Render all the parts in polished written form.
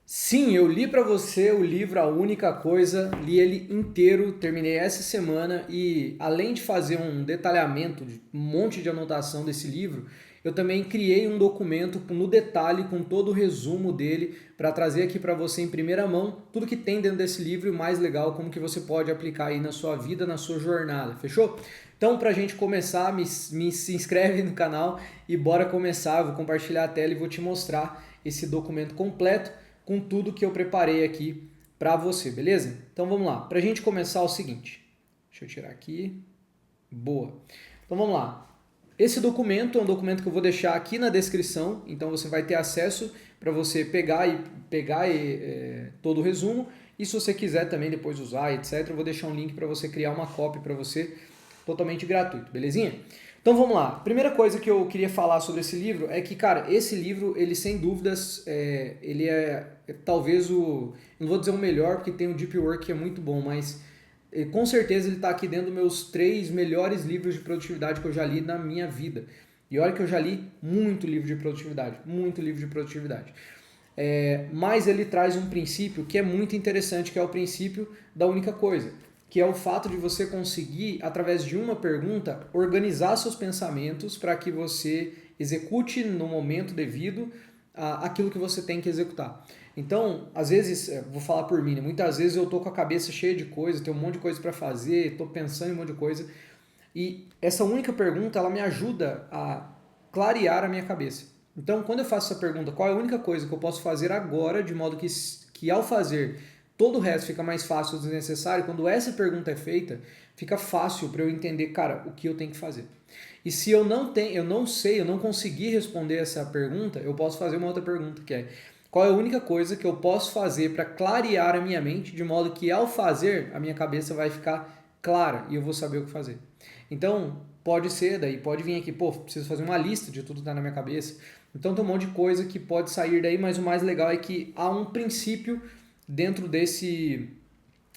Sim, eu li para você o livro A Única Coisa, li ele inteiro, terminei essa semana e além de fazer um detalhamento, de um monte de anotação desse livro, eu também criei um documento no detalhe com todo o resumo dele para trazer aqui para você em primeira mão tudo que tem dentro desse livro e o mais legal, como que você pode aplicar aí na sua vida, na sua jornada, fechou? Então, para a gente começar, se inscreve no canal e bora começar. Eu vou compartilhar a tela e vou te mostrar esse documento completo com tudo que eu preparei aqui para você, beleza? Então vamos lá. Para a gente começar é o seguinte, deixa eu tirar aqui. Boa. Então vamos lá. Esse documento é um documento que eu vou deixar aqui na descrição, então você vai ter acesso para você pegar todo o resumo. E se você quiser também depois usar, etc., eu vou deixar um link para você criar uma cópia para você totalmente gratuito, belezinha? Então vamos lá. Primeira coisa que eu queria falar sobre esse livro é que, cara, esse livro, ele sem dúvidas, ele é talvez não vou dizer o melhor, porque tem o Deep Work que é muito bom, mas com certeza ele está aqui dentro dos meus 3 melhores livros de produtividade que eu já li na minha vida. E olha que eu já li muito livro de produtividade, muito livro de produtividade. Mas ele traz um princípio que é muito interessante, que é o princípio da única coisa, que é o fato de você conseguir, através de uma pergunta, organizar seus pensamentos para que você execute no momento devido aquilo que você tem que executar. Então, às vezes, vou falar por mim, né? Muitas vezes eu tô com a cabeça cheia de coisa, tenho um monte de coisa para fazer, tô pensando em um monte de coisa, e essa única pergunta, ela me ajuda a clarear a minha cabeça. Então, quando eu faço essa pergunta, qual é a única coisa que eu posso fazer agora, de modo que ao fazer todo o resto fica mais fácil ou desnecessário, quando essa pergunta é feita, fica fácil para eu entender, cara, o que eu tenho que fazer. E se eu não tenho, eu não sei, eu não conseguir responder essa pergunta, eu posso fazer uma outra pergunta, que é qual é a única coisa que eu posso fazer para clarear a minha mente, de modo que ao fazer, a minha cabeça vai ficar clara e eu vou saber o que fazer. Então, pode ser, daí pode vir aqui, pô, preciso fazer uma lista de tudo que está na minha cabeça. Então tem um monte de coisa que pode sair daí, mas o mais legal é que há um princípio dentro desse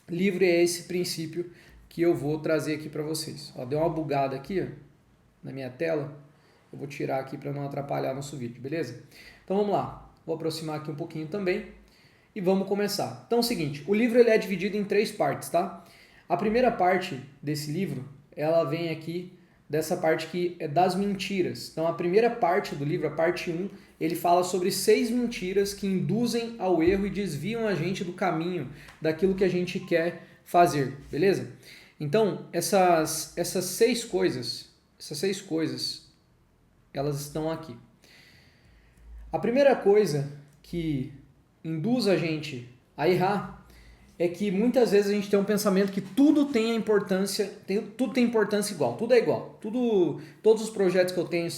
livro e é esse princípio que eu vou trazer aqui para vocês. Ó, deu uma bugada aqui ó, na minha tela, eu vou tirar aqui para não atrapalhar nosso vídeo, beleza? Então vamos lá, vou aproximar aqui um pouquinho também e vamos começar. Então é o seguinte, o livro ele é dividido em 3 partes, tá? A primeira parte desse livro, ela vem aqui dessa parte que é das mentiras. Então a primeira parte do livro, a parte 1, ele fala sobre 6 mentiras que induzem ao erro e desviam a gente do caminho daquilo que a gente quer fazer, beleza? Então, essas 6 coisas, elas estão aqui. A primeira coisa que induz a gente a errar é que muitas vezes a gente tem um pensamento que tudo tem a importância, tudo tem importância igual, tudo é igual. Todos os projetos que eu tenho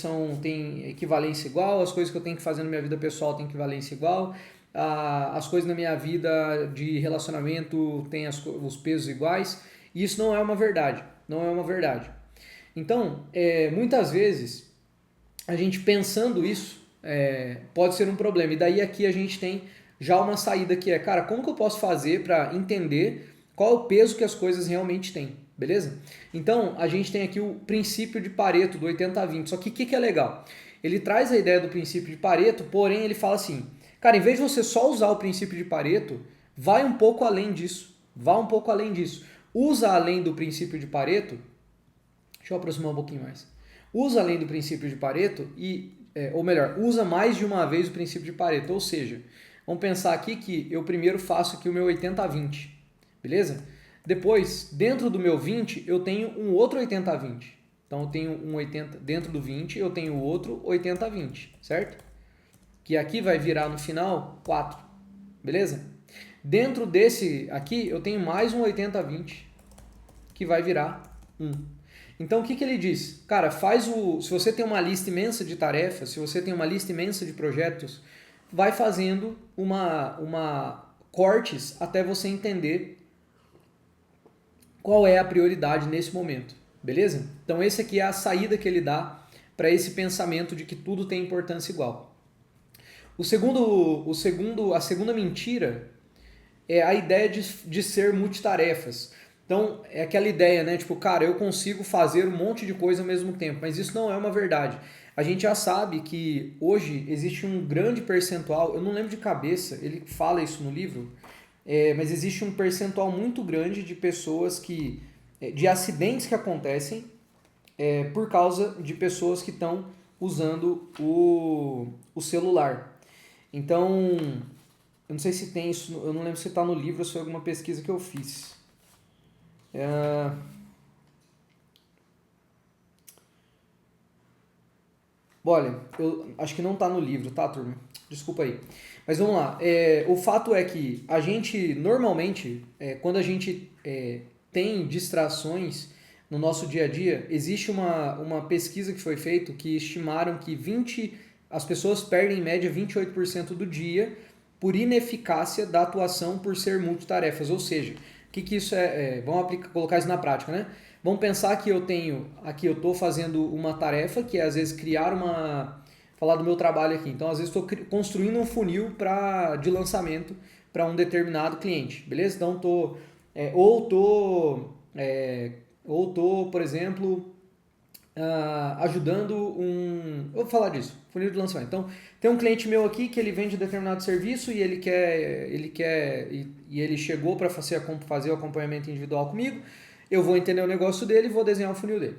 têm equivalência igual, as coisas que eu tenho que fazer na minha vida pessoal têm equivalência igual, as coisas na minha vida de relacionamento têm os pesos iguais, e isso não é uma verdade, não é uma verdade. Então, muitas vezes, a gente pensando isso pode ser um problema, e daí aqui a gente tem já uma saída que é, cara, como que eu posso fazer para entender qual é o peso que as coisas realmente têm, beleza? Então, a gente tem aqui o princípio de Pareto, do 80-20, só que o que é legal? Ele traz a ideia do princípio de Pareto, porém ele fala assim, cara, em vez de você só usar o princípio de Pareto, vai um pouco além disso, vá um pouco além disso. Usa além do princípio de Pareto, deixa eu aproximar um pouquinho mais, usa além do princípio de Pareto ou melhor, usa mais de uma vez o princípio de Pareto, ou seja, vamos pensar aqui que eu primeiro faço aqui o meu 80-20, beleza? Depois, dentro do meu 20, eu tenho um outro 80-20. Então eu tenho um 80, dentro do 20 eu tenho outro 80-20, certo? Que aqui vai virar no final 4, beleza? Dentro desse aqui eu tenho mais um 80-20 que vai virar 1. Então o que ele diz? Cara, se você tem uma lista imensa de tarefas, se você tem uma lista imensa de projetos, vai fazendo uma cortes até você entender qual é a prioridade nesse momento, beleza? Então esse aqui é a saída que ele dá para esse pensamento de que tudo tem importância igual. A segunda mentira é a ideia de ser multitarefas. Então, é aquela ideia, né? Tipo, cara, eu consigo fazer um monte de coisa ao mesmo tempo, mas isso não é uma verdade. A gente já sabe que hoje existe um grande percentual, eu não lembro de cabeça, ele fala isso no livro, mas existe um percentual muito grande de pessoas de acidentes que acontecem por causa de pessoas que estão usando o celular. Então, eu não sei se tem isso, eu não lembro se está no livro ou se foi alguma pesquisa que eu fiz. Olha, eu acho que não está no livro, tá, turma? Desculpa aí. Mas vamos lá. O fato é que a gente, normalmente, quando a gente tem distrações no nosso dia a dia, existe uma pesquisa que foi feita que estimaram que as pessoas perdem em média 28% do dia por ineficácia da atuação por ser multitarefas. Ou seja, o que isso vamos colocar isso na prática, né? Vamos pensar que eu estou fazendo uma tarefa que é às vezes falar do meu trabalho aqui. Então, às vezes estou construindo um funil de lançamento para um determinado cliente, beleza? Então, por exemplo, ajudando eu vou falar disso, funil de lançamento. Então, tem um cliente meu aqui que ele vende determinado serviço e ele chegou para fazer o acompanhamento individual comigo. Eu vou entender o negócio dele e vou desenhar o funil dele.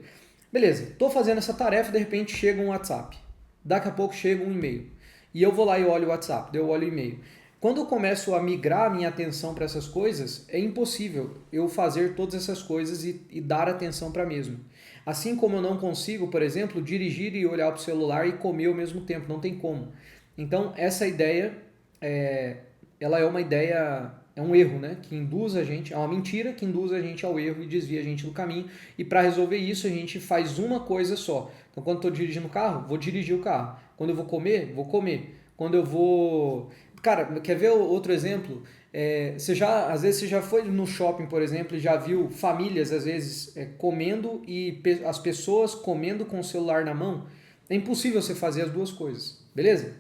Beleza, estou fazendo essa tarefa, de repente chega um WhatsApp. Daqui a pouco chega um e-mail. E eu vou lá e olho o WhatsApp, eu olho o e-mail. Quando eu começo a migrar minha atenção para essas coisas, é impossível eu fazer todas essas coisas e dar atenção para a mesma. Assim como eu não consigo, por exemplo, dirigir e olhar para o celular e comer ao mesmo tempo, não tem como. Então, essa ideia, ela é uma ideia, é um erro, né? Que induz a gente, é uma mentira que induz a gente ao erro e desvia a gente do caminho. E para resolver isso, a gente faz uma coisa só. Então, quando estou dirigindo o carro, vou dirigir o carro. Quando eu vou comer, vou comer. Quando eu vou... Cara, quer ver outro exemplo? Às vezes você já foi no shopping, por exemplo, e já viu famílias, às vezes, comendo e as pessoas comendo com o celular na mão. É impossível você fazer as duas coisas, beleza?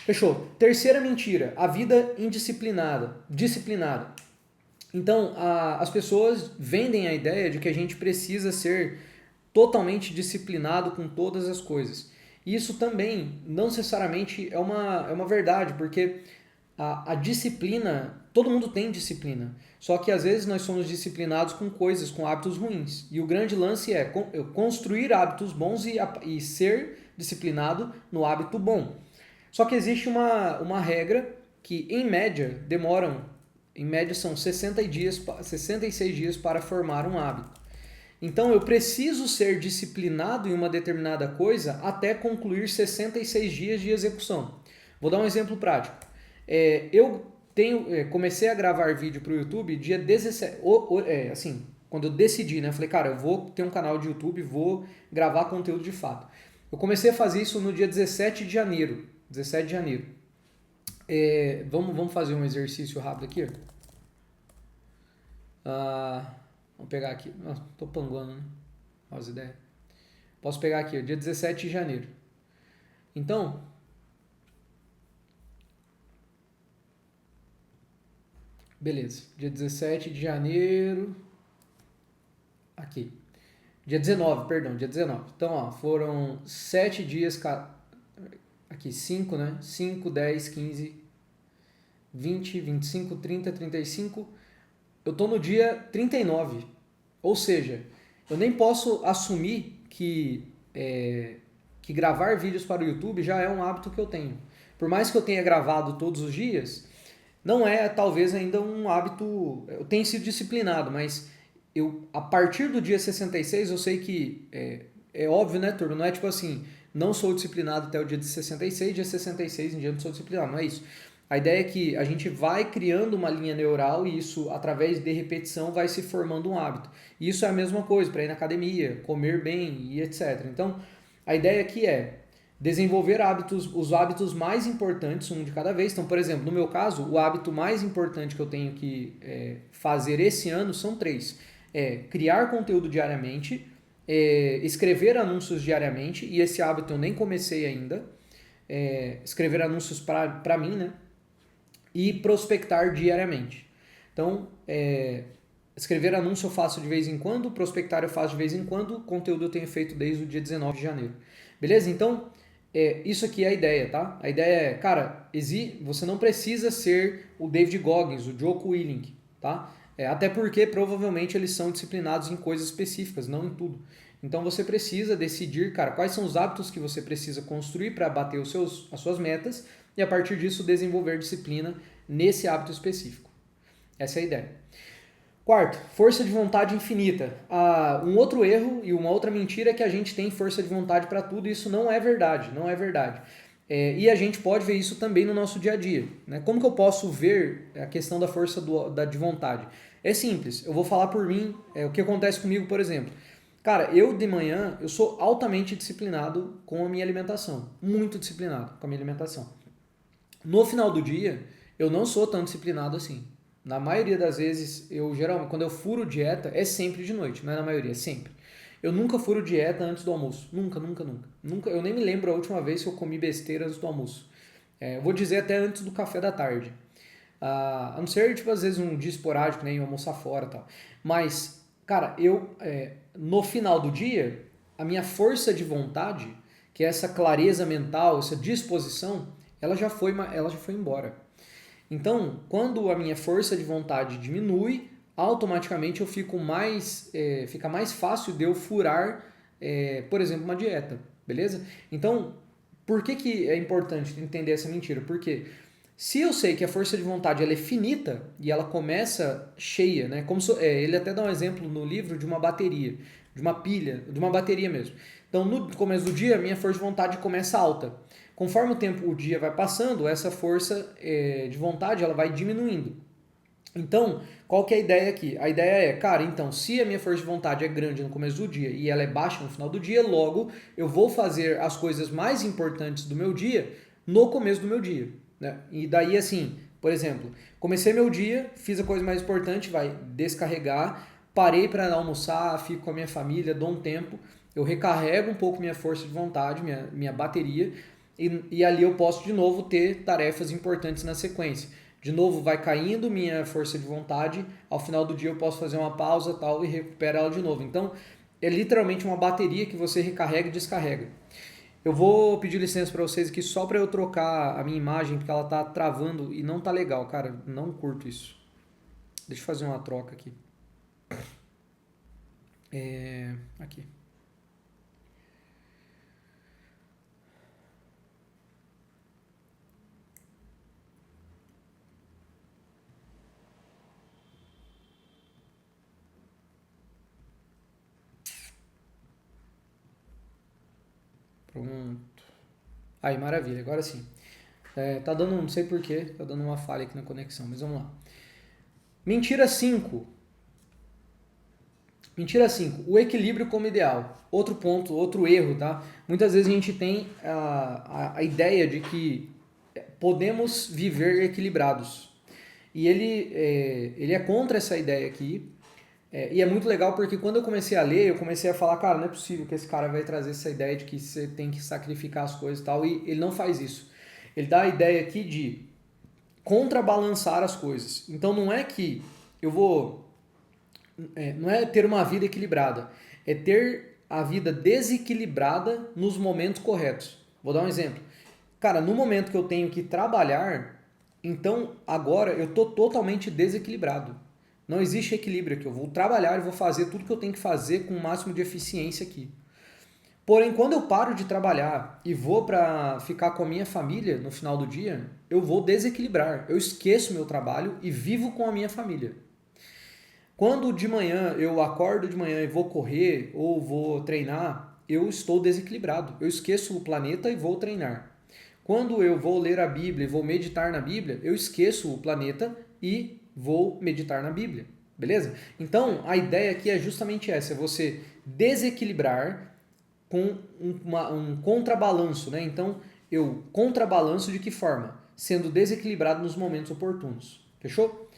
Fechou. Terceira mentira, a vida disciplinada. Então, as pessoas vendem a ideia de que a gente precisa ser totalmente disciplinado com todas as coisas. E isso também não necessariamente é uma verdade, porque a disciplina, todo mundo tem disciplina, só que às vezes nós somos disciplinados com coisas, com hábitos ruins. E o grande lance é construir hábitos bons e ser disciplinado no hábito bom. Só que existe uma regra que, em média são 66 dias para formar um hábito. Então eu preciso ser disciplinado em uma determinada coisa até concluir 66 dias de execução. Vou dar um exemplo prático. Comecei a gravar vídeo para o YouTube dia 17, assim, quando eu decidi, né? Falei, cara, eu vou ter um canal de YouTube, vou gravar conteúdo de fato. Eu comecei a fazer isso no dia 17 de janeiro. 17 de janeiro. Vamos fazer um exercício rápido aqui. Vamos pegar aqui. Tô panguando, né? Olha as ideias. Posso pegar aqui, dia 17 de janeiro. Então, beleza. Dia 17 de janeiro. Aqui. Dia 19, perdão, dia 19. Então, ó, foram 7 dias. Aqui, 5, né? 5, 10, 15, 20, 25, 30, 35. Eu tô no dia 39. Ou seja, eu nem posso assumir que gravar vídeos para o YouTube já é um hábito que eu tenho. Por mais que eu tenha gravado todos os dias, não é talvez ainda um hábito... Eu tenho sido disciplinado, mas a partir do dia 66 eu sei que... É óbvio, né, turma? Não é tipo assim, não sou disciplinado até o dia de 66, dia 66 em diante sou disciplinado. Não é isso. A ideia é que a gente vai criando uma linha neural e isso, através de repetição, vai se formando um hábito. E isso é a mesma coisa para ir na academia, comer bem e etc. Então, a ideia aqui é desenvolver os hábitos mais importantes, um de cada vez. Então, por exemplo, no meu caso, o hábito mais importante que eu tenho que fazer esse ano são 3. Criar conteúdo diariamente, escrever anúncios diariamente, e esse hábito eu nem comecei ainda. Escrever anúncios para mim, né? E prospectar diariamente. Então, escrever anúncio eu faço de vez em quando, prospectar eu faço de vez em quando, conteúdo eu tenho feito desde o dia 19 de janeiro. Beleza? Então, Isso aqui é a ideia, tá? A ideia é, cara, você não precisa ser o David Goggins, o Jocko Willink, tá? Até porque provavelmente eles são disciplinados em coisas específicas, não em tudo. Então você precisa decidir, cara, quais são os hábitos que você precisa construir para bater as suas metas e a partir disso desenvolver disciplina nesse hábito específico. Essa é a ideia. Quarto, força de vontade infinita. Um outro erro e uma outra mentira é que a gente tem força de vontade para tudo e isso não é verdade, não é verdade. E a gente pode ver isso também no nosso dia a dia. Né? Como que eu posso ver a questão da força de vontade? É simples, eu vou falar por mim, o que acontece comigo, por exemplo. Cara, eu de manhã, eu sou altamente disciplinado com a minha alimentação, muito disciplinado com a minha alimentação. No final do dia, eu não sou tão disciplinado assim. Na maioria das vezes, geralmente, quando eu furo dieta, é sempre de noite, não é na maioria, é sempre. Eu nunca furo dieta antes do almoço. Nunca, nunca, nunca. Nunca, eu nem me lembro a última vez que eu comi besteira antes do almoço. Eu vou dizer até antes do café da tarde. A não ser, tipo, às vezes um dia esporádico, nem almoçar fora e tal. Mas, cara, no final do dia, a minha força de vontade, que é essa clareza mental, essa disposição, ela já foi embora. Então, quando a minha força de vontade diminui, automaticamente eu fica mais fácil de eu furar, por exemplo, uma dieta, beleza? Então, por que é importante entender essa mentira? Porque se eu sei que a força de vontade ela é finita e ela começa cheia, né? Ele até dá um exemplo no livro de uma bateria, de uma pilha, de uma bateria mesmo. Então, no começo do dia, a minha força de vontade começa alta. Conforme o dia vai passando, essa força de vontade ela vai diminuindo. Então, qual que é a ideia aqui? A ideia é, cara, então, se a minha força de vontade é grande no começo do dia e ela é baixa no final do dia, logo eu vou fazer as coisas mais importantes do meu dia no começo do meu dia. Né? E daí, assim, por exemplo, comecei meu dia, fiz a coisa mais importante, vai descarregar, parei para almoçar, fico com a minha família, dou um tempo, eu recarrego um pouco minha força de vontade, minha bateria, e ali eu posso de novo ter tarefas importantes na sequência. De novo vai caindo minha força de vontade, ao final do dia eu posso fazer uma pausa tal e recupero ela de novo. Então é literalmente uma bateria que você recarrega e descarrega. Eu vou pedir licença para vocês aqui só para eu trocar a minha imagem porque ela tá travando e não tá legal, cara, não curto isso. Deixa eu fazer uma troca aqui. Aqui. Pronto. Aí, maravilha, agora sim. Tá dando, não sei porquê, tá dando uma falha aqui na conexão, mas vamos lá. Mentira 5. Mentira 5. O equilíbrio como ideal. Outro ponto, outro erro, tá? Muitas vezes a gente tem a ideia de que podemos viver equilibrados. E ele é contra essa ideia aqui. E é muito legal porque quando eu comecei a ler, eu comecei a falar, cara, não é possível que esse cara vai trazer essa ideia de que você tem que sacrificar as coisas e tal. E ele não faz isso. Ele dá a ideia aqui de contrabalançar as coisas. Então não é que eu vou não é ter uma vida equilibrada, é ter a vida desequilibrada nos momentos corretos. Vou dar um exemplo. Cara, no momento que eu tenho que trabalhar, então agora eu tô totalmente desequilibrado. Não existe equilíbrio aqui. Eu vou trabalhar e vou fazer tudo que eu tenho que fazer com o máximo de eficiência aqui. Porém, quando eu paro de trabalhar e vou para ficar com a minha família no final do dia, eu vou desequilibrar. Eu esqueço meu trabalho e vivo com a minha família. Quando de manhã eu acordo de manhã e vou correr ou vou treinar, eu estou desequilibrado. Eu esqueço o planeta e vou treinar. Quando eu vou ler a Bíblia e vou meditar na Bíblia, eu esqueço o planeta e vou meditar na Bíblia. Beleza? Então, a ideia aqui é justamente essa, é você desequilibrar com um contrabalanço, né? Então, eu contrabalanço de que forma? Sendo desequilibrado nos momentos oportunos. Fechou?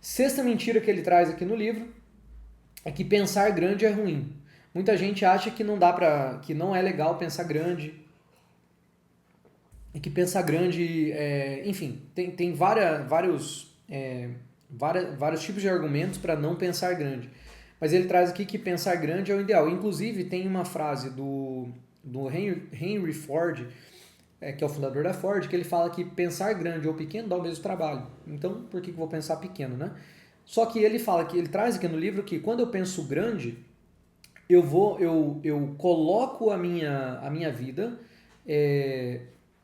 Sexta mentira que ele traz aqui no livro é que pensar grande é ruim. Muita gente acha que que não é legal pensar grande, e que pensar grande, enfim, tem vários tipos de argumentos para não pensar grande. Mas ele traz aqui que pensar grande é o ideal. Inclusive, tem uma frase do Henry Ford, que é o fundador da Ford, que ele fala que pensar grande ou pequeno dá o mesmo trabalho. Então, por que eu vou pensar pequeno, né? Só que ele fala que ele traz aqui no livro que quando eu penso grande, eu coloco a minha vida,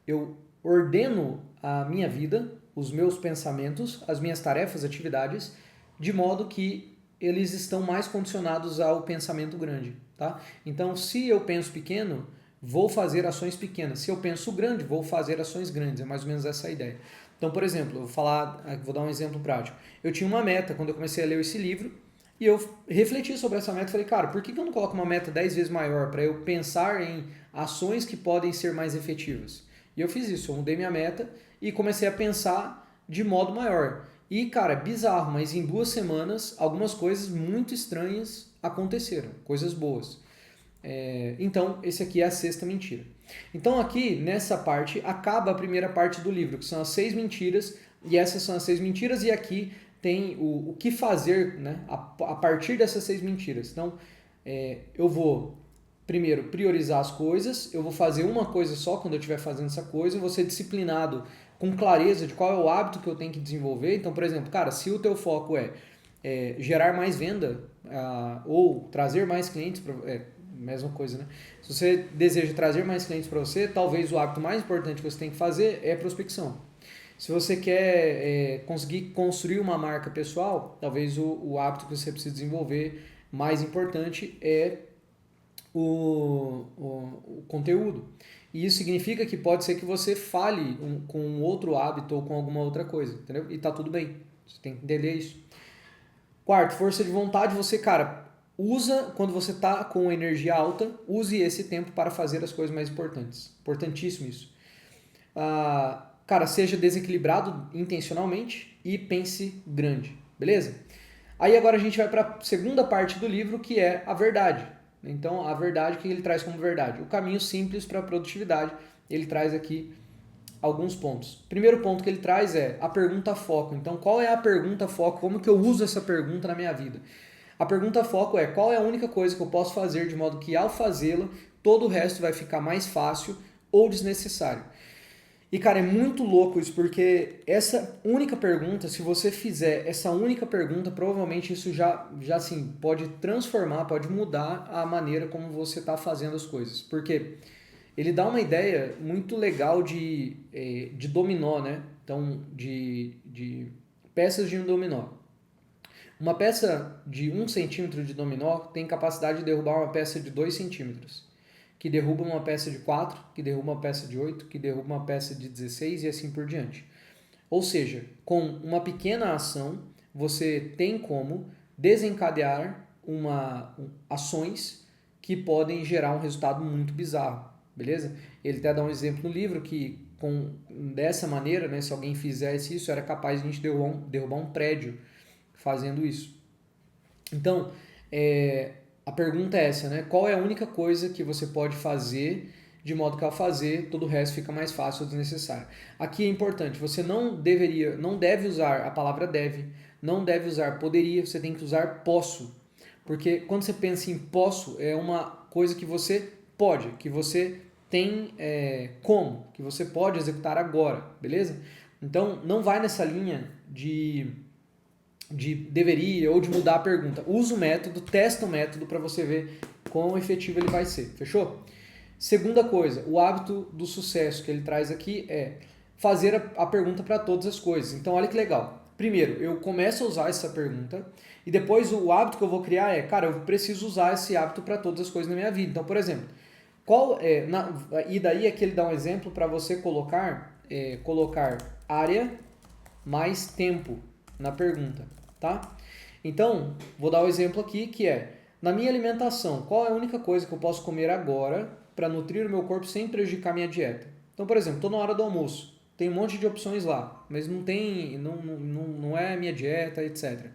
eu ordeno a minha vida, os meus pensamentos, as minhas tarefas, atividades, de modo que eles estão mais condicionados ao pensamento grande, tá? Então, se eu penso pequeno, vou fazer ações pequenas. Se eu penso grande, vou fazer ações grandes. É mais ou menos essa a ideia. Então, por exemplo, vou dar um exemplo prático. Eu tinha uma meta quando eu comecei a ler esse livro e eu refleti sobre essa meta e falei, cara, por que eu não coloco uma meta 10 vezes maior para eu pensar em ações que podem ser mais efetivas? E eu fiz isso, eu mudei minha meta e comecei a pensar de modo maior. E, cara, bizarro, mas em 2 semanas algumas coisas muito estranhas aconteceram, coisas boas. Então, esse aqui é a sexta mentira. Então, aqui, nessa parte, acaba a primeira parte do livro, que são as 6 mentiras, e essas são as 6 mentiras, e aqui tem o que fazer, né, a partir dessas 6 mentiras. Então, eu vou, primeiro, priorizar as coisas, eu vou fazer uma coisa só quando eu estiver fazendo essa coisa, eu vou ser disciplinado com clareza de qual é o hábito que eu tenho que desenvolver. Então, por exemplo, cara, se o teu foco é gerar mais venda ou trazer mais clientes, mesma coisa, né? Se você deseja trazer mais clientes para você, talvez o hábito mais importante que você tem que fazer é prospecção. Se você quer conseguir construir uma marca pessoal, talvez o hábito que você precisa desenvolver mais importante é o conteúdo. E isso significa que pode ser que você fale com outro hábito ou com alguma outra coisa, entendeu? E tá tudo bem. Você tem que entender isso. Quarto, força de vontade. Você, cara, usa, quando você tá com energia alta, use esse tempo para fazer as coisas mais importantes. Importantíssimo isso. Cara, seja desequilibrado intencionalmente e pense grande, beleza? Aí agora a gente vai para a segunda parte do livro, que é a verdade. Então, a verdade, o que ele traz como verdade? O caminho simples para a produtividade. Ele traz aqui alguns pontos. Primeiro ponto que ele traz é a pergunta foco. Então, qual é a pergunta foco? Como que eu uso essa pergunta na minha vida? A pergunta foco é qual é a única coisa que eu posso fazer de modo que ao fazê-la, todo o resto vai ficar mais fácil ou desnecessário. E, cara, é muito louco isso, porque essa única pergunta, se você fizer essa única pergunta, provavelmente isso já assim, pode transformar, pode mudar a maneira como você está fazendo as coisas. Porque ele dá uma ideia muito legal de dominó, né? Então, de peças de um dominó. Uma peça de 1 centímetro de dominó tem capacidade de derrubar uma peça de 2 centímetros, que derruba uma peça de 4, que derruba uma peça de 8, que derruba uma peça de 16 e assim por diante. Ou seja, com uma pequena ação, você tem como desencadear ações que podem gerar um resultado muito bizarro, beleza? Ele até dá um exemplo no livro que dessa maneira, né, se alguém fizesse isso, era capaz de a gente derrubar um prédio fazendo isso. Então, a pergunta é essa, né? Qual é a única coisa que você pode fazer de modo que ao fazer, todo o resto fica mais fácil ou desnecessário? Aqui é importante, você não deve usar a palavra deve, não deve usar poderia, você tem que usar posso. Porque quando você pensa em posso, é uma coisa que você pode, que você tem como, que você pode executar agora, beleza? Então, não vai nessa linha de deveria ou de mudar a pergunta. Usa o método, testa o método para você ver quão efetivo ele vai ser. Fechou? Segunda coisa, o hábito do sucesso que ele traz aqui é fazer a pergunta para todas as coisas. Então, olha que legal. Primeiro, eu começo a usar essa pergunta e depois o hábito que eu vou criar cara, eu preciso usar esse hábito para todas as coisas na minha vida. Então, por exemplo, e daí é que ele dá um exemplo para você colocar área mais tempo na pergunta, tá? Então, vou dar o um exemplo aqui que é, na minha alimentação, qual é a única coisa que eu posso comer agora para nutrir o meu corpo sem prejudicar minha dieta? Então, por exemplo, estou na hora do almoço, tem um monte de opções lá, mas não é a minha dieta, etc.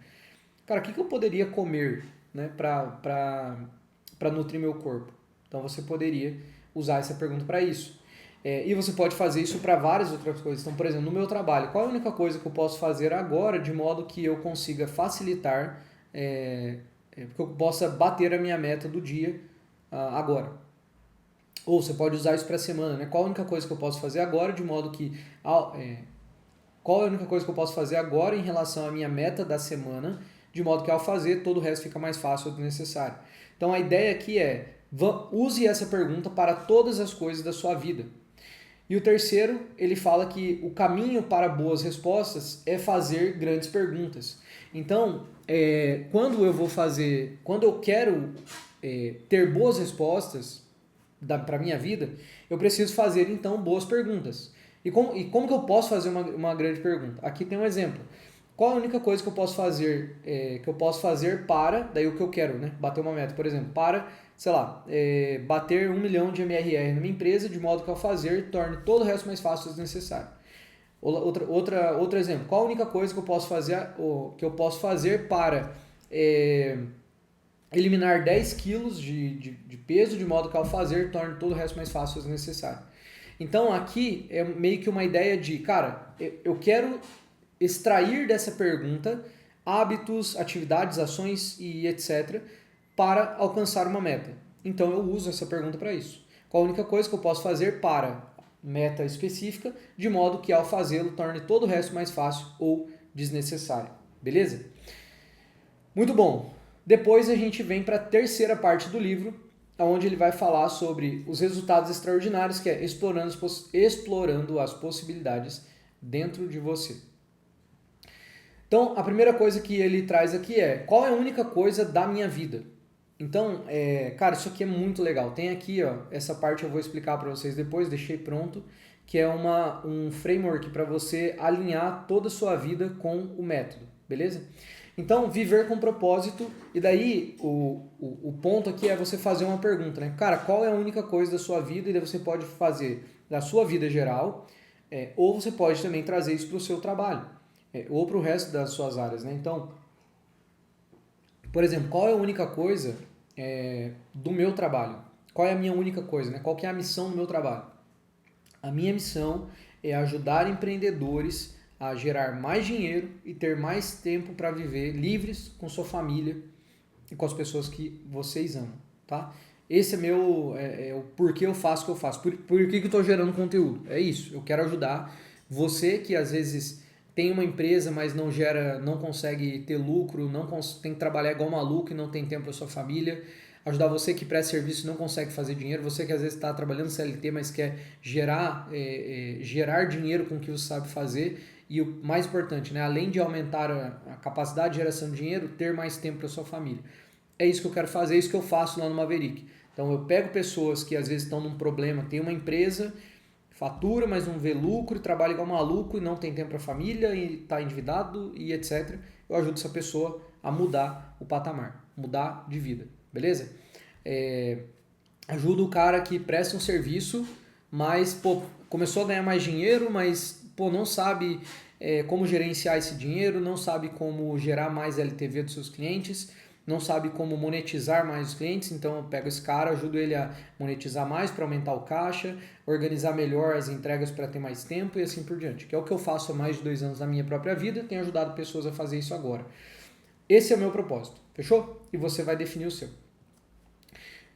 Cara, o que eu poderia comer, né, para nutrir meu corpo? Então, você poderia usar essa pergunta para isso. E você pode fazer isso para várias outras coisas. Então, por exemplo, no meu trabalho, qual é a única coisa que eu posso fazer agora de modo que eu consiga facilitar, que eu possa bater a minha meta do dia agora? Ou você pode usar isso para a semana, né? Qual a única coisa que eu posso fazer agora, de modo que... qual é a única coisa que eu posso fazer agora em relação à minha meta da semana, de modo que ao fazer, todo o resto fica mais fácil do necessário. Então a ideia aqui é, use essa pergunta para todas as coisas da sua vida. E o terceiro, ele fala que o caminho para boas respostas é fazer grandes perguntas. Então, quando eu quero ter boas respostas para a minha vida, eu preciso fazer então boas perguntas. E como que eu posso fazer uma grande pergunta? Aqui tem um exemplo. Qual a única coisa que eu posso fazer para, daí o que eu quero, né? Bater uma meta, por exemplo, para, sei lá, bater 1 milhão de MRR na minha empresa, de modo que ao fazer torne todo o resto mais fácil se necessário. Outro exemplo, qual a única coisa que eu posso fazer para eliminar 10 quilos de peso, de modo que ao fazer torne todo o resto mais fácil se necessário. Então aqui é meio que uma ideia de, cara, eu quero extrair dessa pergunta hábitos, atividades, ações e etc. para alcançar uma meta. Então eu uso essa pergunta para isso. Qual a única coisa que eu posso fazer para meta específica, de modo que ao fazê-lo torne todo o resto mais fácil ou desnecessário. Beleza? Muito bom. Depois a gente vem para a terceira parte do livro, onde ele vai falar sobre os resultados extraordinários, que é explorando as possibilidades dentro de você. Então, a primeira coisa que ele traz aqui é, qual é a única coisa da minha vida? Então, cara, isso aqui é muito legal. Tem aqui, ó, essa parte eu vou explicar para vocês depois, deixei pronto, que é um framework para você alinhar toda a sua vida com o método, beleza? Então, viver com propósito, e daí o ponto aqui é você fazer uma pergunta, né? Cara, qual é a única coisa da sua vida? E daí você pode fazer da sua vida geral, ou você pode também trazer isso para o seu trabalho, ou para o resto das suas áreas, né? Então, por exemplo, qual é a única coisa do meu trabalho? Qual é a minha única coisa, né? Qual que é a missão do meu trabalho? A minha missão é ajudar empreendedores a gerar mais dinheiro e ter mais tempo para viver livres com sua família e com as pessoas que vocês amam, tá? Esse é o porquê eu faço o que eu faço. Por que eu estou gerando conteúdo? É isso, eu quero ajudar você que às vezes tem uma empresa, mas não consegue ter lucro, tem que trabalhar igual maluco e não tem tempo para sua família. Ajudar você que presta serviço e não consegue fazer dinheiro, você que às vezes está trabalhando CLT, mas quer gerar dinheiro com o que você sabe fazer. E o mais importante, né, além de aumentar a capacidade de geração de dinheiro, ter mais tempo para sua família. É isso que eu quero fazer, é isso que eu faço lá no Maverick. Então eu pego pessoas que às vezes estão num problema, tem uma empresa, fatura, mas não vê lucro, trabalha igual maluco e não tem tempo para a família e está endividado e etc. Eu ajudo essa pessoa a mudar o patamar, mudar de vida, beleza? Ajudo o cara que presta um serviço, mas começou a ganhar mais dinheiro, mas não sabe como gerenciar esse dinheiro, não sabe como gerar mais LTV dos seus clientes, não sabe como monetizar mais os clientes, então eu pego esse cara, ajudo ele a monetizar mais para aumentar o caixa, organizar melhor as entregas para ter mais tempo e assim por diante, que é o que eu faço há mais de 2 anos na minha própria vida, tenho ajudado pessoas a fazer isso agora. Esse é o meu propósito, fechou? E você vai definir o seu.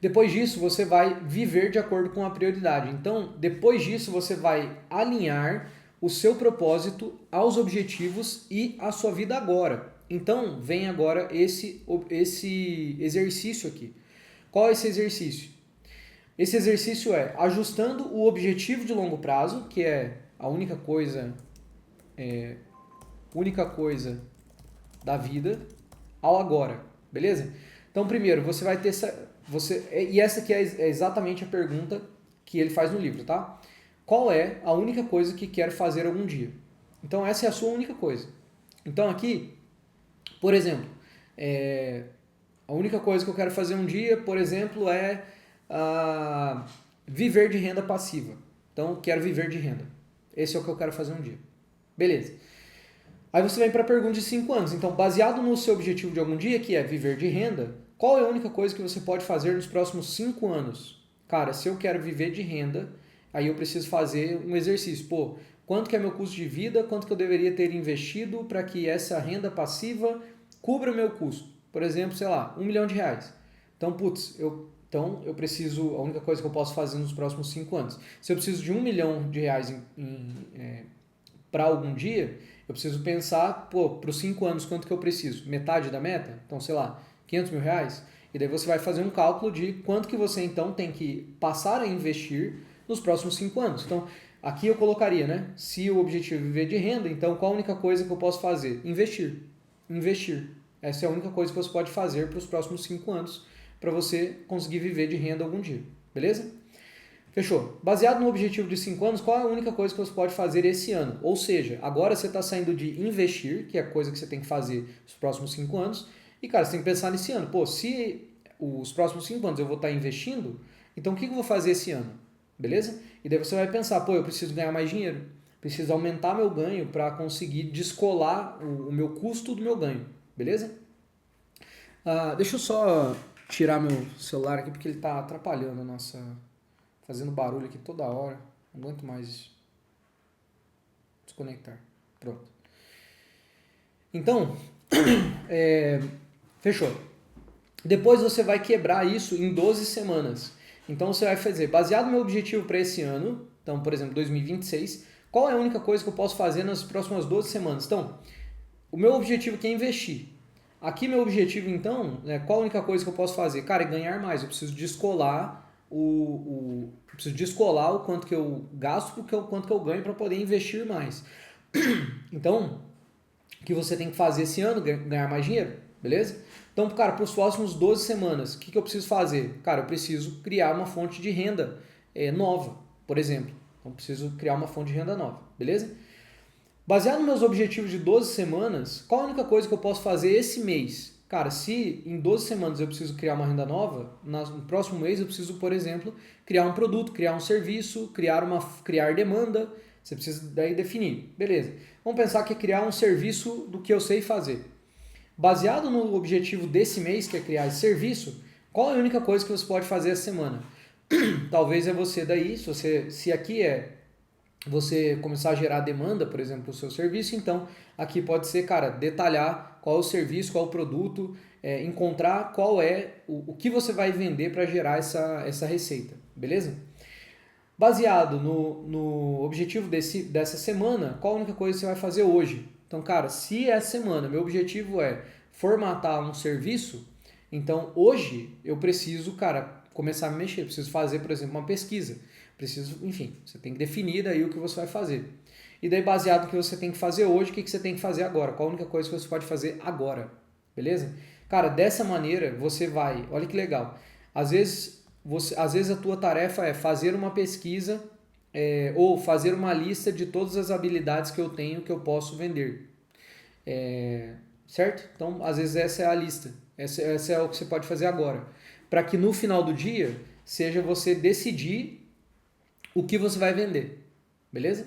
Depois disso, você vai viver de acordo com a prioridade. Então, depois disso, você vai alinhar o seu propósito aos objetivos e à sua vida agora. Então, vem agora esse exercício aqui. Qual é esse exercício? Esse exercício é ajustando o objetivo de longo prazo, que é a única coisa da vida, ao agora, beleza? Então, primeiro, você vai ter e essa aqui é exatamente a pergunta que ele faz no livro, tá? Qual é a única coisa que quer fazer algum dia? Então, essa é a sua única coisa. Então, aqui, por exemplo, a única coisa que eu quero fazer um dia, por exemplo, é viver de renda passiva. Então, eu quero viver de renda. Esse é o que eu quero fazer um dia. Beleza. Aí você vem para a pergunta de 5 anos. Então, baseado no seu objetivo de algum dia, que é viver de renda, qual é a única coisa que você pode fazer nos próximos 5 anos? Cara, se eu quero viver de renda, aí eu preciso fazer um exercício. Quanto que é meu custo de vida? Quanto que eu deveria ter investido para que essa renda passiva cubra o meu custo? Por exemplo, sei lá, R$1 milhão. Então, Então, a única coisa que eu posso fazer nos próximos 5 anos. Se eu preciso de R$ 1 milhão para algum dia, eu preciso pensar, para os 5 anos, quanto que eu preciso? Metade da meta? Então, sei lá, R$ 500 mil? E daí você vai fazer um cálculo de quanto que você, então, tem que passar a investir nos próximos 5 anos. Então, aqui eu colocaria, né? Se o objetivo é viver de renda, então qual a única coisa que eu posso fazer? Investir. Investir. Essa é a única coisa que você pode fazer para os próximos 5 anos para você conseguir viver de renda algum dia. Beleza? Fechou. Baseado no objetivo de 5 anos, qual é a única coisa que você pode fazer esse ano? Ou seja, agora você está saindo de investir, que é a coisa que você tem que fazer nos próximos 5 anos, e cara, você tem que pensar nesse ano. Pô, se os próximos 5 anos eu vou estar investindo, então o que eu vou fazer esse ano? Beleza? E daí você vai pensar, pô, eu preciso ganhar mais dinheiro, preciso aumentar meu ganho para conseguir descolar o meu custo do meu ganho. Beleza? Deixa eu só tirar meu celular aqui porque ele está atrapalhando a nossa... fazendo barulho aqui toda hora. Não aguento mais desconectar. Pronto. Então, fechou. Depois você vai quebrar isso em 12 semanas. Então você vai fazer, baseado no meu objetivo para esse ano, então, por exemplo, 2026, qual é a única coisa que eu posso fazer nas próximas 12 semanas? Então, o meu objetivo aqui é investir. Aqui meu objetivo, então, qual a única coisa que eu posso fazer? Cara, é ganhar mais. Eu preciso descolar o quanto que eu gasto porque o quanto que eu ganho para poder investir mais. Então, o que você tem que fazer esse ano? Ganhar mais dinheiro, beleza? Então, cara, para os próximos 12 semanas, o que eu preciso fazer? Cara, eu preciso criar uma fonte de renda nova, por exemplo. Então, eu preciso criar uma fonte de renda nova, beleza? Baseado nos meus objetivos de 12 semanas, qual a única coisa que eu posso fazer esse mês? Cara, se em 12 semanas eu preciso criar uma renda nova, no próximo mês eu preciso, por exemplo, criar um produto, criar um serviço, criar demanda. Você precisa daí definir. Beleza. Vamos pensar que é criar um serviço do que eu sei fazer. Baseado no objetivo desse mês, que é criar esse serviço, qual é a única coisa que você pode fazer essa semana? Talvez é você daí, se aqui é você começar a gerar demanda, por exemplo, do seu serviço, então aqui pode ser, cara, detalhar qual é o serviço, qual é o produto, encontrar qual é o que você vai vender para gerar essa receita, beleza? Baseado no objetivo dessa semana, qual a única coisa que você vai fazer hoje? Então, cara, se essa semana meu objetivo é formatar um serviço, então hoje eu preciso, cara, começar a mexer, preciso fazer, por exemplo, uma pesquisa. Enfim, você tem que definir daí o que você vai fazer. E daí, baseado no que você tem que fazer hoje, o que você tem que fazer agora? Qual a única coisa que você pode fazer agora? Beleza? Cara, dessa maneira você vai... Olha que legal. Às vezes a tua tarefa é fazer uma pesquisa ou fazer uma lista de todas as habilidades que eu tenho que eu posso vender. Certo? Então, às vezes essa é a lista. Essa é o que você pode fazer agora. Para que no final do dia seja você decidir o que você vai vender, beleza?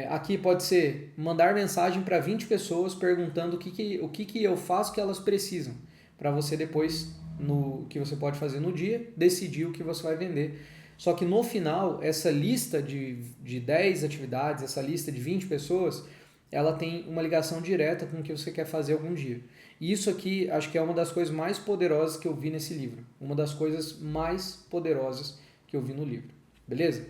Aqui pode ser mandar mensagem para 20 pessoas perguntando o que eu faço que elas precisam, para você depois, no que você pode fazer no dia, decidir o que você vai vender. Só que no final, essa lista de 10 atividades, essa lista de 20 pessoas, ela tem uma ligação direta com o que você quer fazer algum dia. E isso aqui, acho que é uma das coisas mais poderosas que eu vi nesse livro. Uma das coisas mais poderosas que eu vi no livro. Beleza?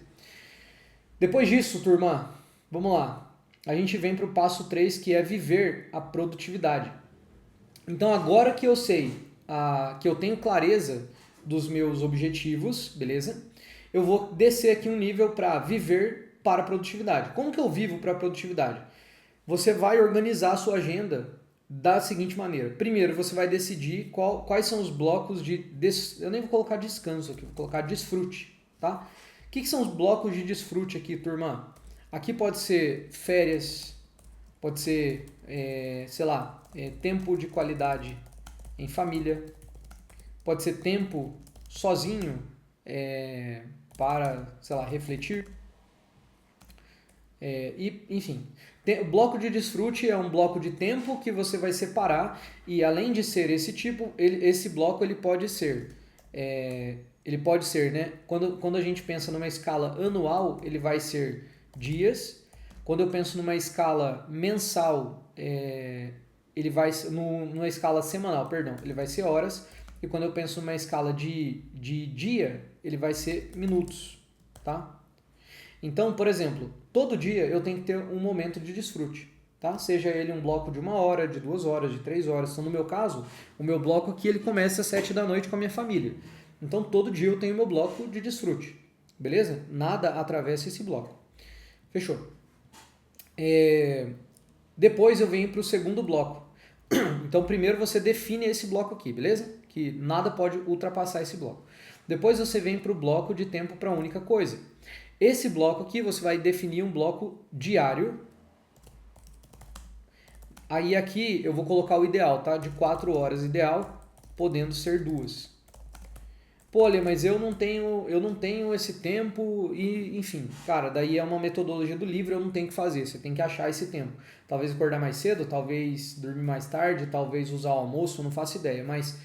Depois disso, turma, vamos lá. A gente vem para o passo 3, que é viver a produtividade. Então, agora que eu sei, que eu tenho clareza dos meus objetivos, beleza? Eu vou descer aqui um nível para viver para a produtividade. Como que eu vivo para a produtividade? Você vai organizar a sua agenda da seguinte maneira. Primeiro, você vai decidir quais são os blocos eu nem vou colocar descanso aqui, vou colocar desfrute, tá? O que são os blocos de desfrute aqui, turma? Aqui pode ser férias, pode ser, tempo de qualidade em família, pode ser tempo sozinho para, refletir. Enfim, o bloco de desfrute é um bloco de tempo que você vai separar e além de ser esse tipo, esse bloco ele pode ser, né? Quando a gente pensa numa escala anual, ele vai ser dias. Quando eu penso numa escala mensal, ele vai numa escala semanal, perdão, ele vai ser horas. e quando eu penso numa escala de dia, ele vai ser minutos, tá? Então, por exemplo, todo dia eu tenho que ter um momento de desfrute, tá? Seja ele um bloco de 1 hora, de 2 horas, de 3 horas. Então, no meu caso, o meu bloco aqui ele começa às 7 da noite com a minha família. Então, todo dia eu tenho meu bloco de desfrute, beleza? Nada atravessa esse bloco. Fechou? Depois eu venho para o segundo bloco. Então, primeiro você define esse bloco aqui, beleza? Que nada pode ultrapassar esse bloco. Depois você vem para o bloco de tempo para a única coisa. Esse bloco aqui você vai definir um bloco diário. Aí aqui eu vou colocar o ideal, tá? De 4 horas ideal, podendo ser 2. Pô, Lê, mas eu não tenho esse tempo e, enfim, cara, daí é uma metodologia do livro, eu não tenho que fazer, você tem que achar esse tempo. Talvez acordar mais cedo, talvez dormir mais tarde, talvez usar o almoço, não faço ideia, mas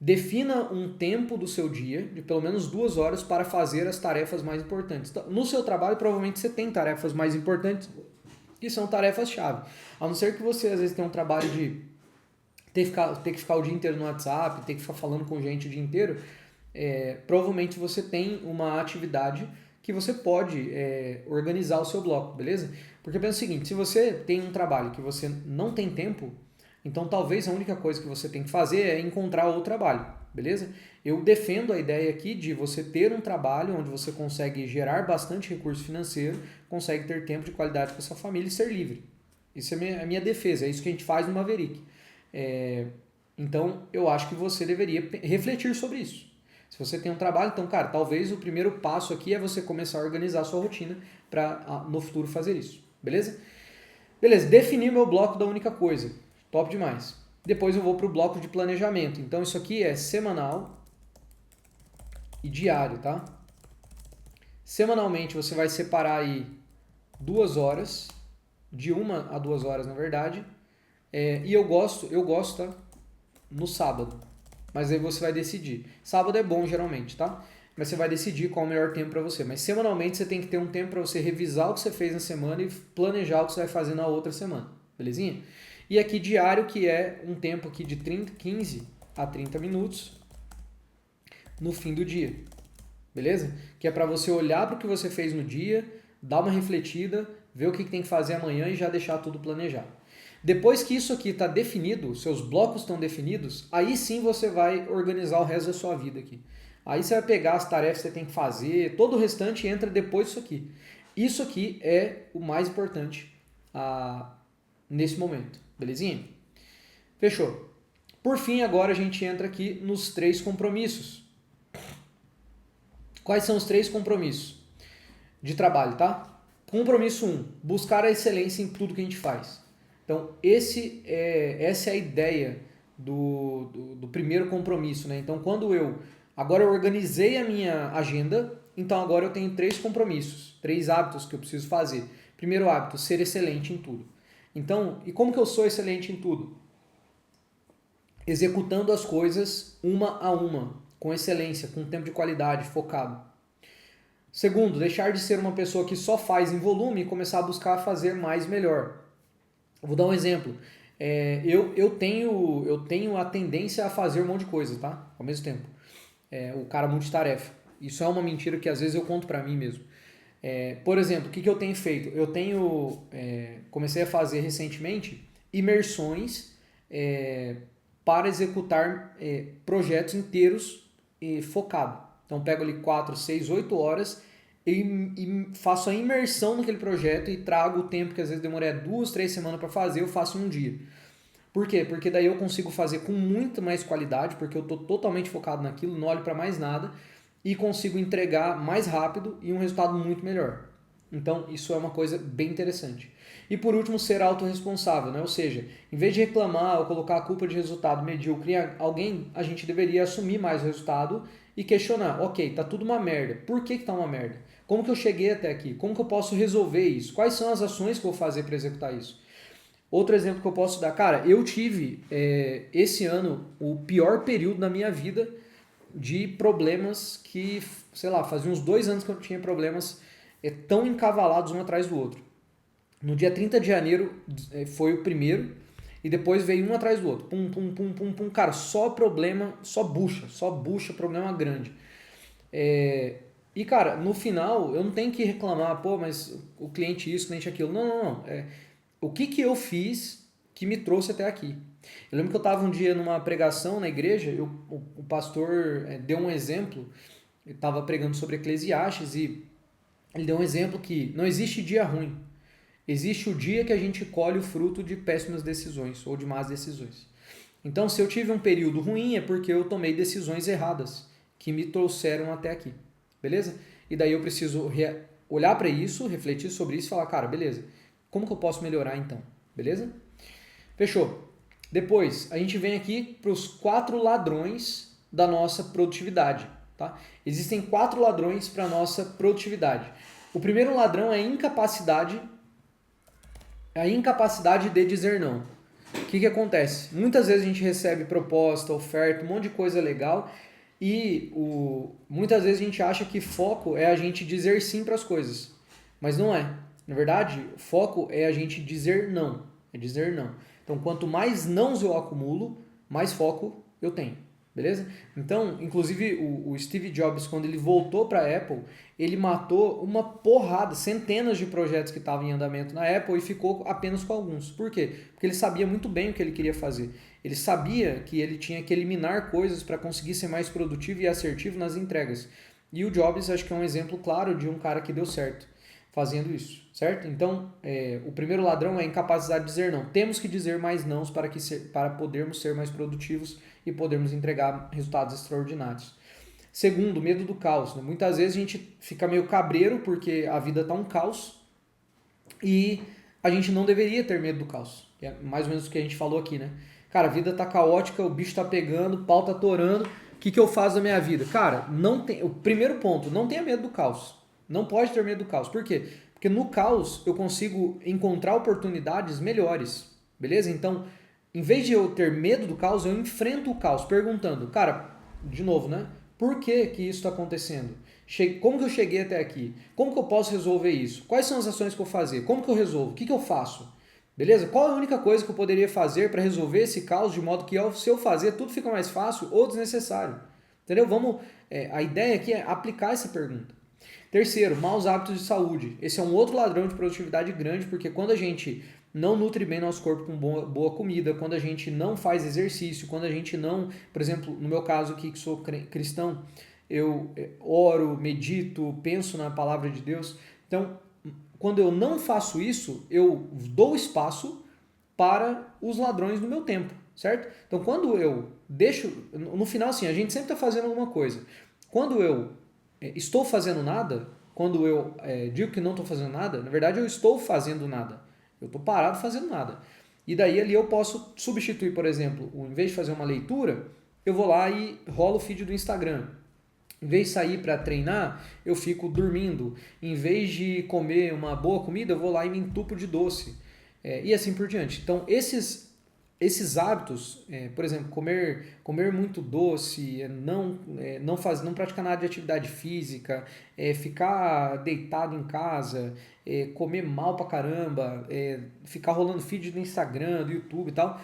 defina um tempo do seu dia, de pelo menos 2 horas, para fazer as tarefas mais importantes. No seu trabalho, provavelmente você tem tarefas mais importantes, que são tarefas-chave. A não ser que você, às vezes, tenha um trabalho de ter que ficar o dia inteiro no WhatsApp, ter que ficar falando com gente o dia inteiro, provavelmente você tem uma atividade que você pode organizar o seu bloco, beleza? Porque pensa o seguinte, se você tem um trabalho que você não tem tempo, então talvez a única coisa que você tem que fazer é encontrar outro trabalho, beleza? Eu defendo a ideia aqui de você ter um trabalho onde você consegue gerar bastante recurso financeiro, consegue ter tempo de qualidade com a sua família e ser livre. Isso é a minha defesa, é isso que a gente faz no Maverick. Então eu acho que você deveria refletir sobre isso. Se você tem um trabalho, então, cara, talvez o primeiro passo aqui é você começar a organizar a sua rotina para no futuro fazer isso, beleza? Beleza, definir meu bloco da única coisa, top demais. Depois eu vou para o bloco de planejamento, então isso aqui é semanal e diário, tá? Semanalmente você vai separar aí 2 horas, de 1 a 2 horas na verdade, e eu gosto, tá? No sábado. Mas aí você vai decidir. Sábado é bom geralmente, tá? Mas você vai decidir qual é o melhor tempo para você. Mas semanalmente você tem que ter um tempo para você revisar o que você fez na semana e planejar o que você vai fazer na outra semana. Belezinha? E aqui diário, que é um tempo aqui de 15 a 30 minutos no fim do dia. Beleza? Que é para você olhar para o que você fez no dia, dar uma refletida, ver o que tem que fazer amanhã e já deixar tudo planejado. Depois que isso aqui está definido, seus blocos estão definidos, aí sim você vai organizar o resto da sua vida aqui. Aí você vai pegar as tarefas que você tem que fazer, todo o restante entra depois disso aqui. Isso aqui é o mais importante nesse momento, belezinha? Fechou. Por fim, agora a gente entra aqui nos 3 compromissos. Quais são os 3 compromissos de trabalho, tá? Compromisso 1, buscar a excelência em tudo que a gente faz. Então, essa é a ideia do primeiro compromisso, né? Então, agora eu organizei a minha agenda, então agora eu tenho 3 compromissos, 3 hábitos que eu preciso fazer. Primeiro hábito, ser excelente em tudo. Então, e como que eu sou excelente em tudo? Executando as coisas uma a uma, com excelência, com tempo de qualidade, focado. Segundo, deixar de ser uma pessoa que só faz em volume e começar a buscar fazer mais melhor. Eu vou dar um exemplo. Eu tenho a tendência a fazer um monte de coisa, tá? Ao mesmo tempo. O cara multitarefa. Isso é uma mentira que às vezes eu conto pra mim mesmo. Por exemplo, o que eu tenho feito? Comecei a fazer recentemente imersões para executar projetos inteiros focado. Então pego ali 4, 6, 8 horas e faço a imersão naquele projeto e trago o tempo que às vezes demorei 2, 3 semanas para fazer, eu faço em um dia. Por quê? Porque daí eu consigo fazer com muito mais qualidade, porque eu estou totalmente focado naquilo, não olho para mais nada e consigo entregar mais rápido e um resultado muito melhor. Então isso é uma coisa bem interessante. E por último, ser autorresponsável, né? Ou seja, em vez de reclamar ou colocar a culpa de resultado medíocre em alguém, a gente deveria assumir mais o resultado e questionar, ok, tá tudo uma merda, por que tá uma merda? Como que eu cheguei até aqui? Como que eu posso resolver isso? Quais são as ações que eu vou fazer para executar isso? Outro exemplo que eu posso dar, cara, eu tive esse ano o pior período da minha vida de problemas que, sei lá, fazia uns 2 anos que eu tinha problemas tão encavalados um atrás do outro. No dia 30 de janeiro foi o primeiro, E depois veio um atrás do outro. Pum, pum, pum, pum, pum. Cara, só problema, só bucha, problema grande. E, cara, no final, eu não tenho que reclamar, pô, mas o cliente isso, o cliente aquilo. Não, não, não. O que eu fiz que me trouxe até aqui? Eu lembro que eu estava um dia numa pregação na igreja, o pastor deu um exemplo, ele estava pregando sobre Eclesiastes e ele deu um exemplo que não existe dia ruim. Existe o dia que a gente colhe o fruto de péssimas decisões ou de más decisões. Então, se eu tive um período ruim, é porque eu tomei decisões erradas que me trouxeram até aqui. Beleza? E daí eu preciso olhar para isso, refletir sobre isso e falar, cara, beleza, como que eu posso melhorar então? Beleza? Fechou. Depois, a gente vem aqui para os 4 ladrões da nossa produtividade. Tá? Existem 4 ladrões para a nossa produtividade. O primeiro ladrão é a incapacidade de dizer não. O que acontece? Muitas vezes a gente recebe proposta, oferta, um monte de coisa legal e muitas vezes a gente acha que foco é a gente dizer sim para as coisas, mas não é. Na verdade, foco é a gente dizer não. É dizer não. Então, quanto mais nãos eu acumulo, mais foco eu tenho. Beleza? Então, inclusive o Steve Jobs, quando ele voltou para a Apple, ele matou uma porrada, centenas de projetos que estavam em andamento na Apple e ficou apenas com alguns. Por quê? Porque ele sabia muito bem o que ele queria fazer. Ele sabia que ele tinha que eliminar coisas para conseguir ser mais produtivo e assertivo nas entregas. E o Jobs, acho que é um exemplo claro de um cara que deu certo fazendo isso, certo? Então, o primeiro ladrão é a incapacidade de dizer não. Temos que dizer mais nãos para podermos ser mais produtivos e podermos entregar resultados extraordinários. Segundo, medo do caos. Né? Muitas vezes a gente fica meio cabreiro porque a vida está um caos e a gente não deveria ter medo do caos. É mais ou menos o que a gente falou aqui, né? Cara, a vida tá caótica, o bicho tá pegando, o pau tá torando. O que eu faço da minha vida? Cara, não tem. O primeiro ponto, não tenha medo do caos. Não pode ter medo do caos. Por quê? Porque no caos eu consigo encontrar oportunidades melhores. Beleza? Então, em vez de eu ter medo do caos, eu enfrento o caos perguntando, cara, de novo, né? Por que que isso está acontecendo? Como que eu cheguei até aqui? Como que eu posso resolver isso? Quais são as ações que eu vou fazer? Como que eu resolvo? O que eu faço? Beleza? Qual é a única coisa que eu poderia fazer para resolver esse caos de modo que se eu fazer tudo fica mais fácil ou desnecessário? Entendeu? A ideia aqui é aplicar essa pergunta. Terceiro, maus hábitos de saúde. Esse é um outro ladrão de produtividade grande, porque quando a gente não nutre bem nosso corpo com boa comida, quando a gente não faz exercício, quando a gente não, por exemplo, no meu caso aqui que sou cristão, eu oro, medito, penso na palavra de Deus. Então, quando eu não faço isso, eu dou espaço para os ladrões do meu tempo, certo? Então, quando eu deixo, no final assim, a gente sempre está fazendo alguma coisa. Quando eu estou fazendo nada, quando eu digo que não estou fazendo nada, na verdade eu estou fazendo nada. Eu estou parado fazendo nada. E daí ali eu posso substituir, por exemplo, em vez de fazer uma leitura, eu vou lá e rolo o feed do Instagram. Em vez de sair para treinar, eu fico dormindo. Em vez de comer uma boa comida, eu vou lá e me entupo de doce. E assim por diante. Então, esses hábitos, por exemplo, comer muito doce, não praticar nada de atividade física, ficar deitado em casa, comer mal pra caramba, ficar rolando feed do Instagram, do YouTube e tal,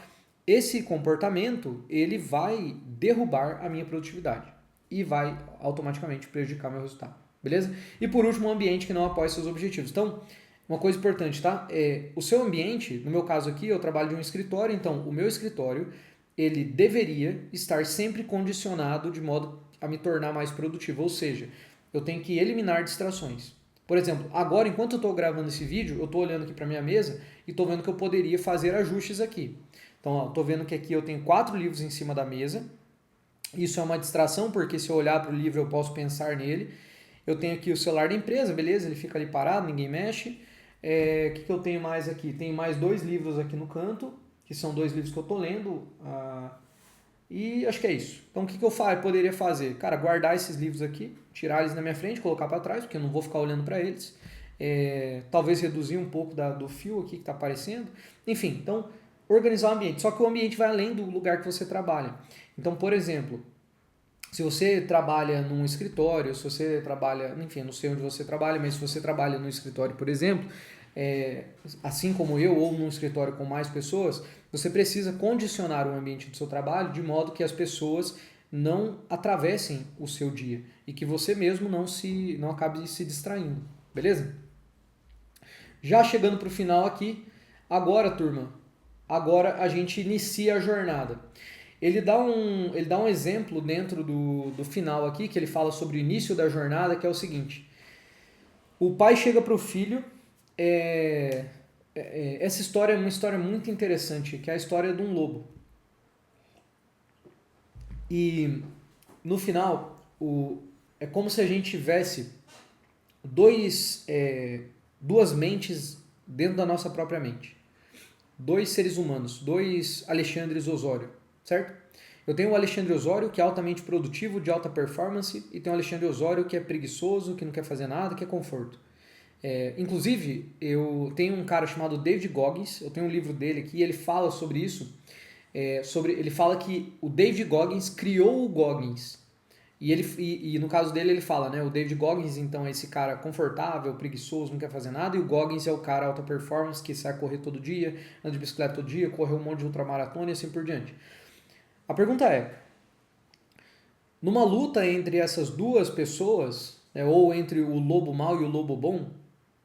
esse comportamento ele vai derrubar a minha produtividade e vai automaticamente prejudicar meu resultado, beleza? E por último, um ambiente que não apoia seus objetivos. Então, uma coisa importante, tá? O seu ambiente, no meu caso aqui, eu trabalho de um escritório, então o meu escritório, ele deveria estar sempre condicionado de modo a me tornar mais produtivo, ou seja, eu tenho que eliminar distrações. Por exemplo, agora, enquanto eu estou gravando esse vídeo, eu estou olhando aqui para minha mesa e estou vendo que eu poderia fazer ajustes aqui. Então, estou vendo que aqui eu tenho 4 livros em cima da mesa. Isso é uma distração, porque se eu olhar para o livro eu posso pensar nele. Eu tenho aqui o celular da empresa, beleza? Ele fica ali parado, ninguém mexe. O que eu tenho mais aqui? Tenho mais 2 livros aqui no canto, que são 2 livros que eu estou lendo. E acho que é isso. Então o que eu poderia fazer? Cara, guardar esses livros aqui, tirar eles na minha frente, colocar para trás, porque eu não vou ficar olhando para eles. Talvez reduzir um pouco do fio aqui que está aparecendo. Enfim, então organizar o ambiente. Só que o ambiente vai além do lugar que você trabalha. Então, por exemplo, se você trabalha num escritório, se você trabalha, enfim, não sei onde você trabalha, mas se você trabalha no escritório, por exemplo, assim como eu, ou num escritório com mais pessoas, você precisa condicionar o ambiente do seu trabalho de modo que as pessoas não atravessem o seu dia e que você mesmo não acabe se distraindo, beleza? Já chegando para o final aqui, agora, turma, agora a gente inicia a jornada. Ele dá um exemplo dentro do final aqui, que ele fala sobre o início da jornada, que é o seguinte. O pai chega para o filho, essa história é uma história muito interessante, que é a história de um lobo. E no final, é como se a gente tivesse duas mentes dentro da nossa própria mente. Dois seres humanos, dois Alexandres Osório, certo? Eu tenho o Alexandre Osório, que é altamente produtivo, de alta performance, e tenho o Alexandre Osório, que é preguiçoso, que não quer fazer nada, que é conforto. Inclusive, eu tenho um cara chamado David Goggins, eu tenho um livro dele aqui, e ele fala sobre isso. Ele fala que o David Goggins criou o Goggins. E no caso dele ele fala, né? O David Goggins, então, é esse cara confortável, preguiçoso, não quer fazer nada, e o Goggins é o cara alta performance que sai correr todo dia, anda de bicicleta todo dia, corre um monte de ultramaratona e assim por diante. A pergunta é, numa luta entre essas duas pessoas, ou entre o lobo mau e o lobo bom,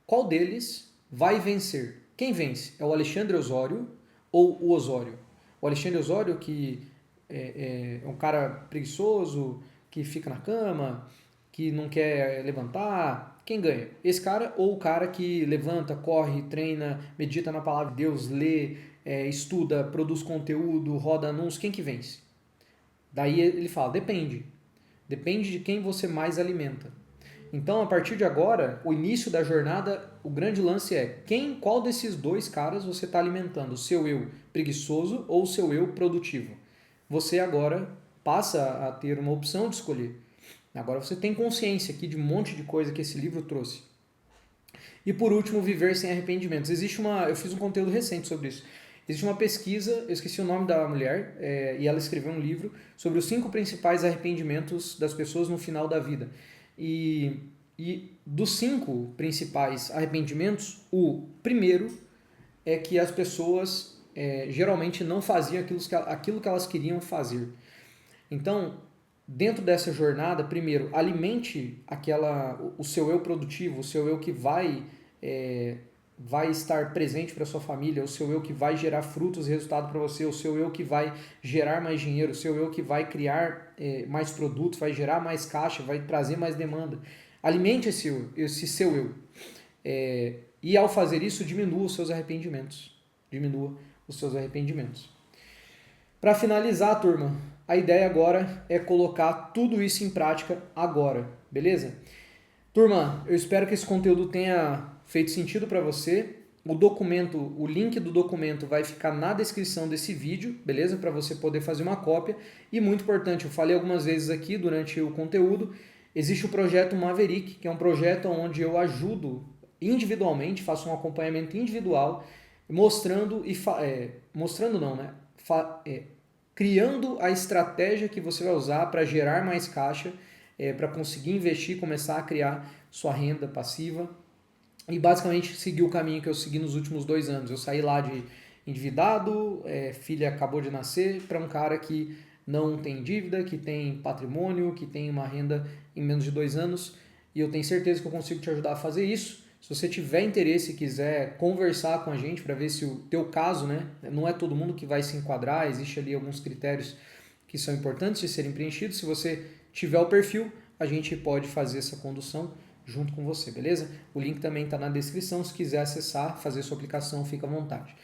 qual deles vai vencer? Quem vence? É o Alexandre Osório ou o Osório? O Alexandre Osório, que é um cara preguiçoso, que fica na cama, que não quer levantar, quem ganha? Esse cara ou o cara que levanta, corre, treina, medita na palavra de Deus, lê, estuda, produz conteúdo, roda anúncios, quem que vence? Daí ele fala, depende. Depende de quem você mais alimenta. Então, a partir de agora, o início da jornada, o grande lance é qual desses dois caras você está alimentando? O seu eu preguiçoso ou o seu eu produtivo? Você agora passa a ter uma opção de escolher. Agora você tem consciência aqui de um monte de coisa que esse livro trouxe. E por último, viver sem arrependimentos. Eu fiz um conteúdo recente sobre isso. Existe uma pesquisa, eu esqueci o nome da mulher, e ela escreveu um livro sobre os 5 principais arrependimentos das pessoas no final da vida. E dos 5 principais arrependimentos, o primeiro é que as pessoas geralmente não faziam aquilo que elas queriam fazer. Então, dentro dessa jornada, primeiro, alimente o seu eu produtivo, o seu eu que vai estar presente para sua família, o seu eu que vai gerar frutos e resultado para você, o seu eu que vai gerar mais dinheiro, o seu eu que vai criar mais produtos, vai gerar mais caixa, vai trazer mais demanda. Alimente esse seu eu. E ao fazer isso, diminua os seus arrependimentos. Diminua os seus arrependimentos. Para finalizar, turma, a ideia agora é colocar tudo isso em prática agora, beleza? Turma, eu espero que esse conteúdo tenha feito sentido para você. O link do documento vai ficar na descrição desse vídeo, beleza? Para você poder fazer uma cópia. E muito importante, eu falei algumas vezes aqui durante o conteúdo, existe o projeto Maverick, que é um projeto onde eu ajudo individualmente, faço um acompanhamento individual, criando a estratégia que você vai usar para gerar mais caixa, para conseguir investir, começar a criar sua renda passiva e basicamente seguir o caminho que eu segui nos últimos 2 anos. Eu saí lá de endividado, filha acabou de nascer, para um cara que não tem dívida, que tem patrimônio, que tem uma renda em menos de 2 anos, e eu tenho certeza que eu consigo te ajudar a fazer isso. Se você tiver interesse e quiser conversar com a gente para ver se o teu caso, né, não é todo mundo que vai se enquadrar, existe ali alguns critérios que são importantes de serem preenchidos. Se você tiver o perfil, a gente pode fazer essa condução junto com você, beleza? O link também está na descrição, se quiser acessar, fazer sua aplicação, fica à vontade.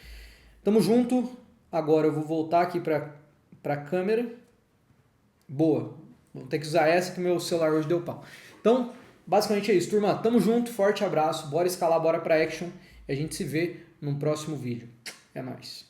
Tamo junto, agora eu vou voltar aqui para a câmera. Boa, vou ter que usar essa que meu celular hoje deu pau. Então, basicamente é isso, turma. Tamo junto, forte abraço, bora escalar, bora pra action e a gente se vê num próximo vídeo. É nóis.